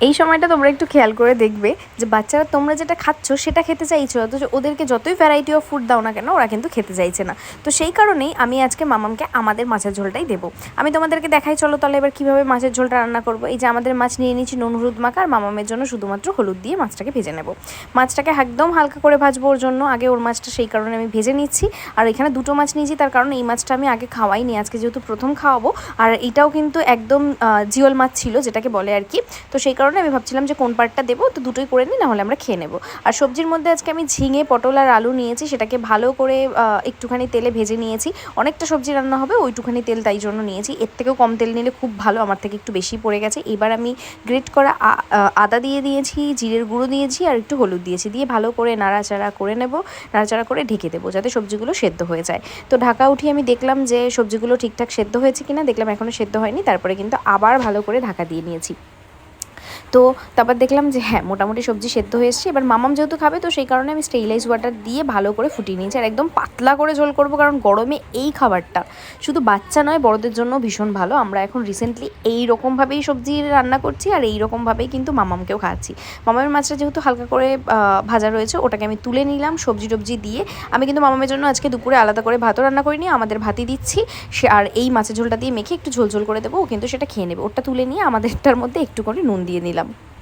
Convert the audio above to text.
এই সময়টা তোমরা একটু খেয়াল করে দেখবে যে বাচ্চারা তোমরা যেটা খাচ্ছ সেটা খেতে চাইছো, অথচ ওদেরকে যতই ভ্যারাইটি অফ ফুড দাও না কেন ওরা কিন্তু খেতে চাইছে না। তো সেই কারণেই আমি আজকে মামামকে আমাদের মাছের ঝোলটাই দেবো। আমি তোমাদেরকে দেখাই, চলো তাহলে এবার কীভাবে মাছের ঝোলটা রান্না করবো। এই যে আমাদের মাছ নিয়ে নিচ্ছি নুন হলুদ মাখা, আর মামামের জন্য শুধুমাত্র হলুদ দিয়ে মাছটাকে ভেজে নেব। মাছটাকে একদম হালকা করে ভাজবো ওর জন্য, আগে ওর মাছটা সেই কারণে আমি ভেজে নিচ্ছি। আর এখানে দুটো মাছ নিয়েছি, তার কারণ এই মাছটা আমি আগে খাওয়াইনি, আজকে যেহেতু প্রথম খাওয়াবো। আর এটাও কিন্তু একদম জিওল মাছ ছিল যেটাকে বলে আর কি। তো সেই কারণে আমি ভাবছিলাম যে কোন পার্টটা দেবো, তো দুটোই করে নিই, নাহলে আমরা খেয়ে নেবো। আর সবজির মধ্যে আজকে আমি ঝিঙে, পটল আর আলু নিয়েছি, সেটাকে ভালো করে একটুখানি তেলে ভেজে নিয়েছি। অনেকটা সবজি রান্না হবে, ওইটুখানি তেল তাই জন্য নিয়েছি। এর থেকেও কম তেল নিলে খুব ভালো, আমার থেকে একটু বেশি পড়ে গেছে। এবার আমি গ্রেট করা আদা দিয়ে দিয়েছি, জিরের গুঁড়ো দিয়েছি আর একটু হলুদ দিয়েছি, দিয়ে ভালো করে নাড়াচাড়া করে নেব। নাড়াচাড়া করে ঢেকে দেবো যাতে সবজিগুলো সেদ্ধ হয়ে যায়। তো ঢাকা উঠিয়ে আমি দেখলাম যে সবজিগুলো ঠিকঠাক সেদ্ধ হয়েছে কিনা, দেখলাম এখনও সেদ্ধ হয়নি, তারপরে কিন্তু আবার ভালো করে ঢাকা দিয়ে নিয়েছি। তো তারপর দেখলাম যে হ্যাঁ, মোটামুটি সবজি সেদ্ধ হয়ে এসছে। এবার মামাম যেহেতু খাবে, তো সেই কারণে আমি স্টেরিলাইজ ওয়াটার দিয়ে ভালো করে ফুটিয়ে নিয়েছি। আর একদম পাতলা করে ঝোল করবো, কারণ গরমে এই খাবারটা শুধু বাচ্চা নয়, বড়দের জন্য ভীষণ ভালো। আমরা এখন রিসেন্টলি এই রকমভাবেই সবজি রান্না করছি, আর এই রকমভাবেই কিন্তু মামামকেও খাওয়াচ্ছি। মামামের মাছটা যেহেতু হালকা করে ভাজা রয়েছে, ওটাকে আমি তুলে নিলাম সবজি টবজি দিয়ে। আমি কিন্তু মামামের জন্য আজকে দুপুরে আলাদা করে ভাতও রান্না করিনি, আমাদের ভাতই দিচ্ছি। সে আর এই মাছের ঝোলটা দিয়ে মেখে একটু ঝোল ঝোল করে দেবো, ও কিন্তু সেটা খেয়ে নেবে। ওটা তুলে নিয়ে আমাদেরটার মধ্যে একটু করে নুন দিয়ে নিলাম।